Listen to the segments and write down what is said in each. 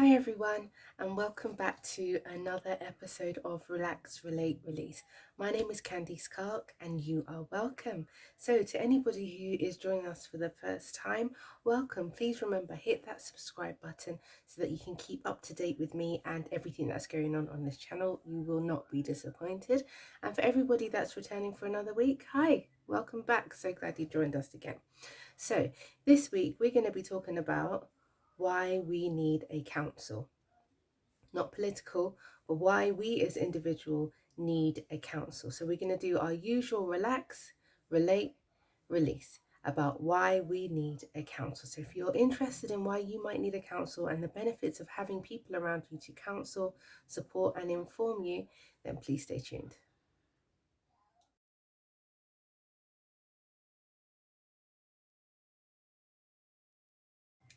Hi everyone, and welcome back to another episode of Relax, Relate, Release. My name is Candice Clark, and you are welcome. So, to anybody who is joining us for the first time, welcome. Please remember, hit that subscribe button so that you can keep up to date with me and everything that's going on this channel. You will not be disappointed. And for everybody that's returning for another week, hi, welcome back. So glad you joined us again. So, this week we're going to be talking about why we need a council. Not political, but why we as individuals need a council. So we're going to do our usual relax, relate, release about why we need a council. So if you're interested in why you might need a council and the benefits of having people around you to counsel, support and inform you, then please stay tuned.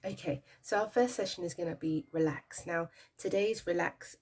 Okay, so our first session is going to be relax. Now, today's relax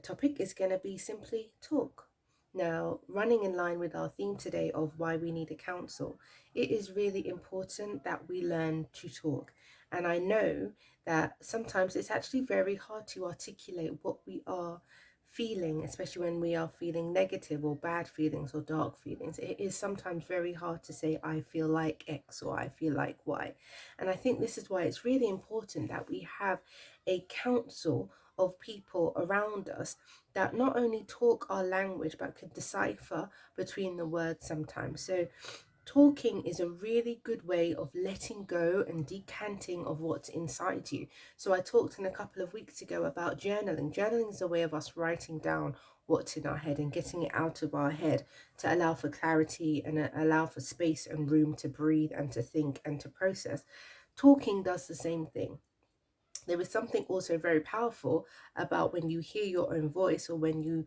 topic is going to be simply talk. Now, running in line with our theme today of why we need a council, it is really important that we learn to talk. And I know that sometimes it's actually very hard to articulate what we are feeling, especially when we are feeling negative or bad feelings or dark feelings. It is sometimes very hard to say, I feel like X or I feel like Y. And I think this is why it's really important that we have a council of people around us that not only talk our language but can decipher between the words sometimes. So talking is a really good way of letting go and decanting of what's inside you. So I talked in a couple of weeks ago about journaling. Journaling is a way of us writing down what's in our head and getting it out of our head to allow for clarity and allow for space and room to breathe and to think and to process. Talking does the same thing. There is something also very powerful about when you hear your own voice or when you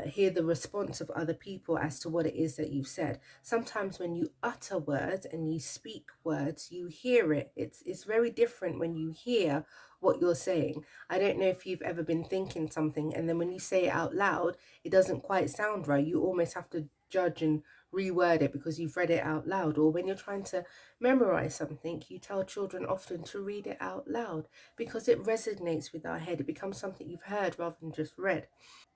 hear the response of other people as to what it is that you've said. Sometimes when you utter words and you speak words, you hear it. It's very different when you hear what you're saying. I don't know if you've ever been thinking something and then when you say it out loud, it doesn't quite sound right. You almost have to judge and reword it because you've read it out loud. Or when you're trying to memorize something, you tell children often to read it out loud because it resonates with our head. It becomes something you've heard rather than just read.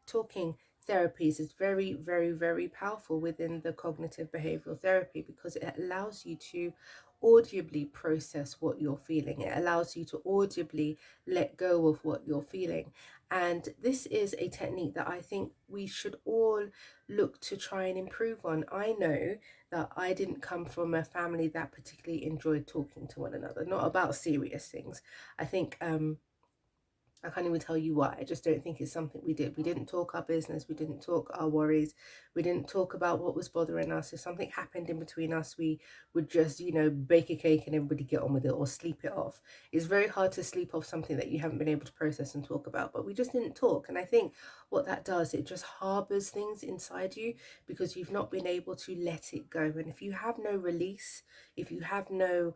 Talking therapies is very, very, very powerful within the cognitive behavioral therapy because it allows you to audibly process what you're feeling. It allows you to audibly let go of what you're feeling. And this is a technique that I think we should all look to try and improve on. I know that I didn't come from a family that particularly enjoyed talking to one another, not about serious things. I think I can't even tell you why. I just don't think it's something we did. We didn't talk our business. We didn't talk our worries. We didn't talk about what was bothering us. If something happened in between us, we would just, bake a cake and everybody get on with it or sleep it off. It's very hard to sleep off something that you haven't been able to process and talk about, but we just didn't talk. And I think what that does, it just harbors things inside you because you've not been able to let it go. And if you have no release, if you have no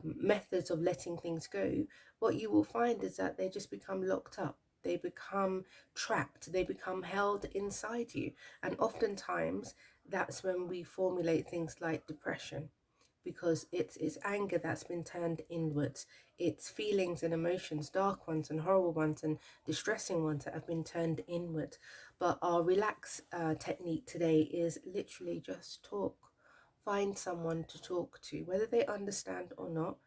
methods of letting things go, what you will find is that they just become locked up. They become trapped. They become held inside you. And oftentimes, that's when we formulate things like depression because it's anger that's been turned inwards. It's feelings and emotions, dark ones and horrible ones and distressing ones that have been turned inward. But our relax technique today is literally just talk. Find someone to talk to, whether they understand or not.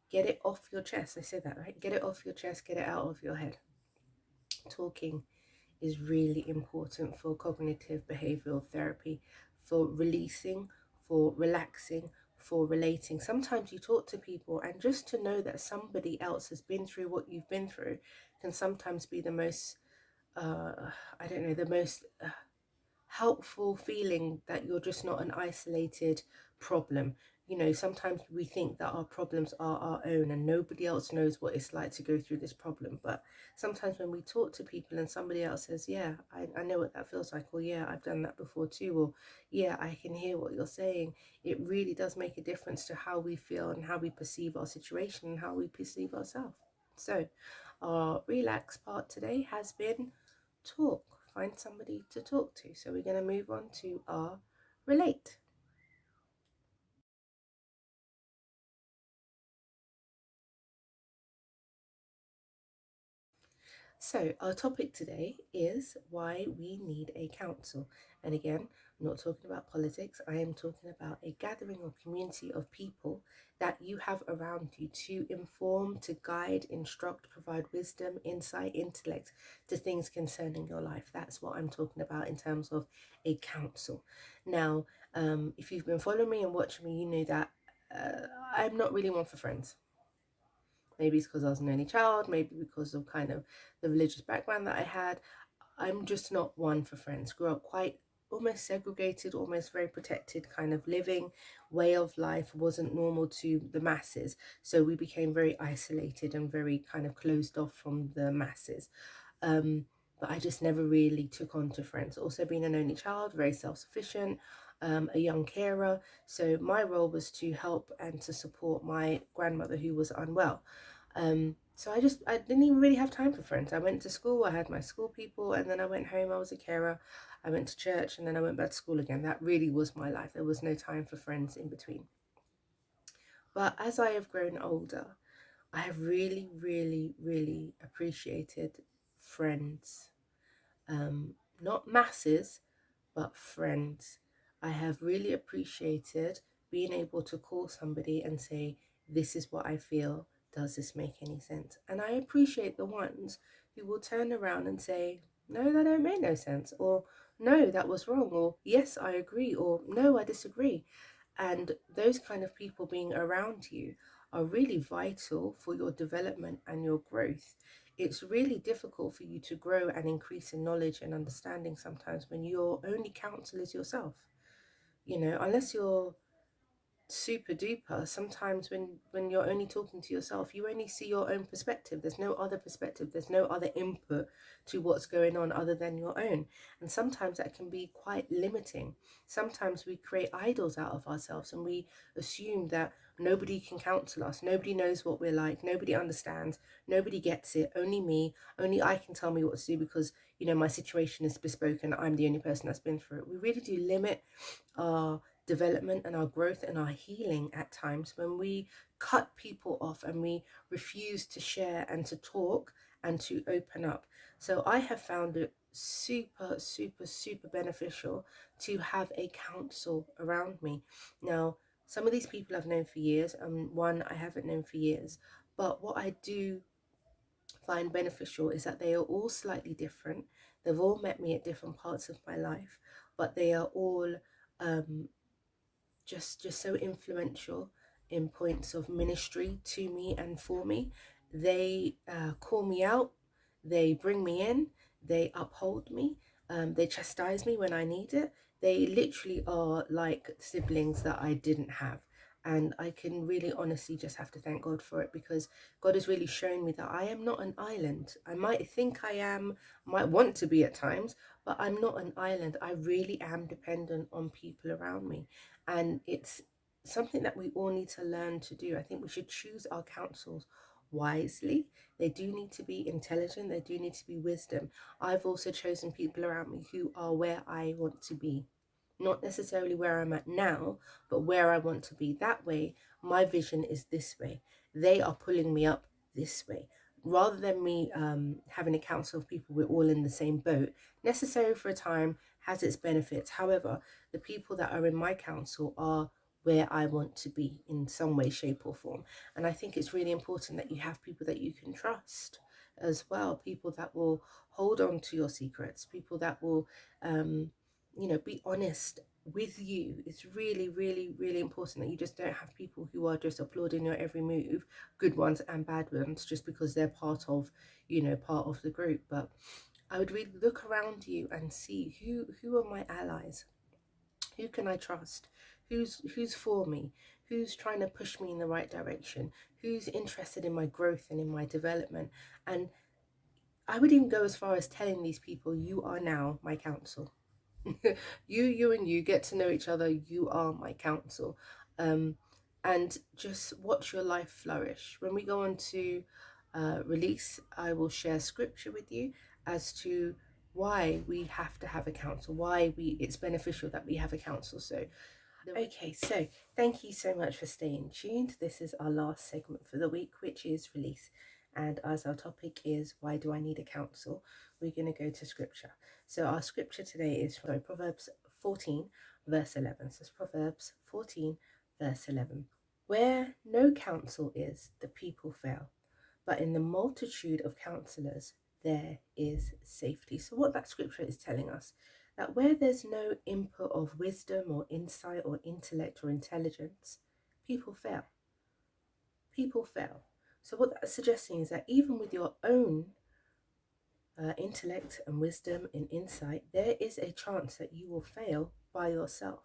Get it off your chest. I said that, right? Get it off your chest, get it out of your head. Talking is really important for cognitive behavioral therapy, for releasing, for relaxing, for relating. Sometimes you talk to people, and just to know that somebody else has been through what you've been through can sometimes be the most, I don't know, the most helpful feeling that you're just not an isolated problem. Sometimes we think that our problems are our own and nobody else knows what it's like to go through this problem. But sometimes when we talk to people and somebody else says, yeah, I know what that feels like, or yeah, I've done that before too, or yeah, I can hear what you're saying, it really does make a difference to how we feel and how we perceive our situation and how we perceive ourselves. So our relax part today has been talk. Find somebody to talk to. So we're going to move on to our relate. So, our topic today is why we need a council. And again, I'm not talking about politics, I am talking about a gathering or community of people that you have around you to inform, to guide, instruct, provide wisdom, insight, intellect to things concerning your life. That's what I'm talking about in terms of a council. Now, if you've been following me and watching me, you know that I'm not really one for friends. Maybe it's because I was an only child, maybe because of kind of the religious background that I had. I'm just not one for friends. Grew up quite almost segregated, almost very protected kind of living way of life wasn't normal to the masses. So we became very isolated and very kind of closed off from the masses. But I just never really took on to friends. Also, being an only child, very self sufficient, a young carer. So, my role was to help and to support my grandmother who was unwell. So I didn't even really have time for friends. I went to school, I had my school people, and then I went home, I was a carer. I went to church, and then I went back to school again. That really was my life. There was no time for friends in between. But as I have grown older, I have really, really, really appreciated friends. Not masses, but friends. I have really appreciated being able to call somebody and say, this is what I feel. Does this make any sense? And I appreciate the ones who will turn around and say, no, that don't make no sense. Or, no, that was wrong. Or, yes, I agree. Or, no, I disagree. And those kind of people being around you are really vital for your development and your growth. It's really difficult for you to grow and increase in knowledge and understanding sometimes when your only counsel is yourself. Unless you're super duper, sometimes when you're only talking to yourself, you only see your own perspective. There's no other perspective, there's no other input to what's going on other than your own. And sometimes that can be quite limiting. Sometimes we create idols out of ourselves and we assume that nobody can counsel us, nobody knows what we're like, nobody understands, nobody gets it, only me, only I can tell me what to do because my situation is bespoke and I'm the only person that's been through it. We really do limit our development and our growth and our healing at times when we cut people off and we refuse to share and to talk and to open up. So I have found it super, super, super beneficial to have a council around me. Now, some of these people I've known for years, and one I haven't known for years. But what I do find beneficial is that they are all slightly different. They've all met me at different parts of my life, but they are all um, just so influential in points of ministry to me and for me. They call me out, they bring me in, they uphold me, they chastise me when I need it. They literally are like siblings that I didn't have. And I can really honestly just have to thank God for it, because God has really shown me that I am not an island. I might think I am, might want to be at times, but I'm not an island. I really am dependent on people around me. And it's something that we all need to learn to do. I think we should choose our counsels wisely. They do need to be intelligent, they do need to be wisdom. I've also chosen people around me who are where I want to be. Not necessarily where I'm at now, but where I want to be. That way, my vision is this way. They are pulling me up this way. Rather than me having a council of people, we're all in the same boat. Necessary for a time, has its benefits. However, the people that are in my council are where I want to be in some way, shape, or form. And I think it's really important that you have people that you can trust as well, people that will hold on to your secrets, people that will be honest with you. It's really, really, really important that you just don't have people who are just applauding your every move, good ones and bad ones, just because they're part of the group. But I would really look around you and see who are my allies, who can I trust, who's for me, who's trying to push me in the right direction, who's interested in my growth and in my development. And I would even go as far as telling these people, you are now my counsel. you and you get to know each other. You are my counsel. And just watch your life flourish. When we go on to release, I will share scripture with you as to why we have to have a counsel, why it's beneficial that we have a counsel. So okay, so thank you so much for staying tuned. This is our last segment for the week, which is release. And as our topic is, why do I need a counsel? We're going to go to scripture. So our scripture today is from Proverbs 14, verse 11. So it's Proverbs 14, verse 11. Where no counsel is, the people fail, but in the multitude of counselors, there is safety. So what that scripture is telling us, that where there's no input of wisdom or insight or intellect or intelligence, people fail. People fail. So what that's suggesting is that even with your own intellect and wisdom and insight, there is a chance that you will fail by yourself.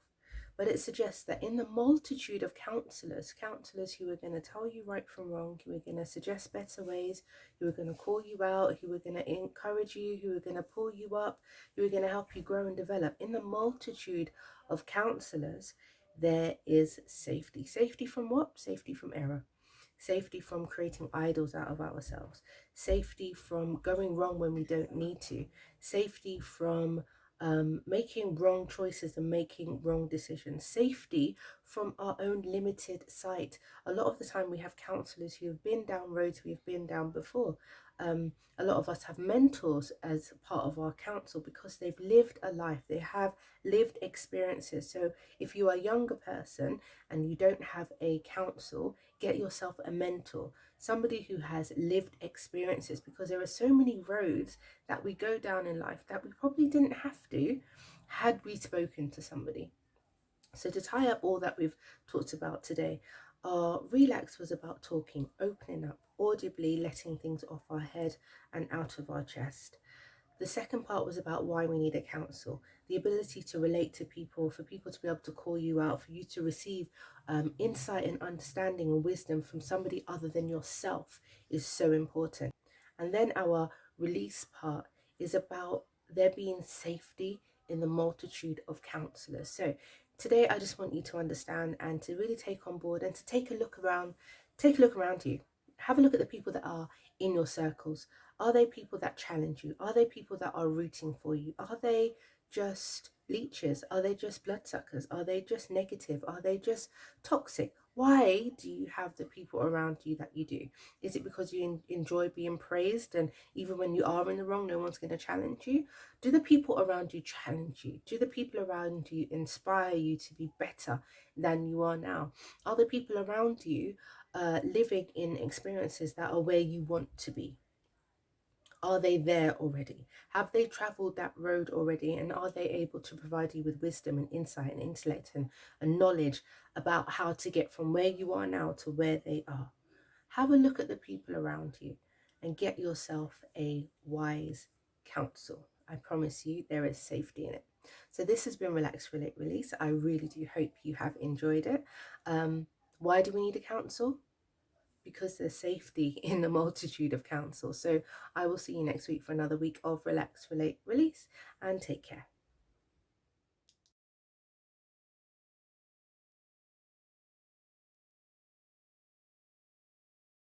But it suggests that in the multitude of counselors who are going to tell you right from wrong, who are going to suggest better ways, who are going to call you out, who are going to encourage you, who are going to pull you up, who are going to help you grow and develop, in the multitude of counselors, there is safety. Safety from what? Safety from error. Safety from creating idols out of ourselves, safety from going wrong when we don't need to, safety from making wrong choices and making wrong decisions, safety from our own limited sight. A lot of the time we have counselors who have been down roads we've been down before. A lot of us have mentors as part of our counsel because they've lived a life, they have lived experiences. So if you are a younger person and you don't have a counsel, get yourself a mentor, somebody who has lived experiences, because there are so many roads that we go down in life that we probably didn't have to had we spoken to somebody. So to tie up all that we've talked about today, our relax was about talking, opening up, audibly letting things off our head and out of our chest. The second part was about why we need a counsel, the ability to relate to people, for people to be able to call you out, for you to receive insight and understanding and wisdom from somebody other than yourself is so important. And then our release part is about there being safety in the multitude of counselors. So today I just want you to understand and to really take on board and to take a look around you. Have a look at the people that are in your circles. Are they people that challenge you? Are they people that are rooting for you? Are they just leeches? Are they just bloodsuckers? Are they just negative? Are they just toxic? Why do you have the people around you that you do? Is it because you enjoy being praised, and even when you are in the wrong, no one's going to challenge you? Do the people around you challenge you? Do the people around you inspire you to be better than you are now? Are the people around you living in experiences that are where you want to be? Are they there already? Have they traveled that road already? And are they able to provide you with wisdom and insight and intellect and knowledge about how to get from where you are now to where they are? Have a look at the people around you and get yourself a wise counsel. I promise you there is safety in it. So this has been Relax, Relate, Release. I really do hope you have enjoyed it. Why do we need a counsel? Because there's safety in the multitude of counsel. So I will see you next week for another week of Relax, Relate, Release, and take care.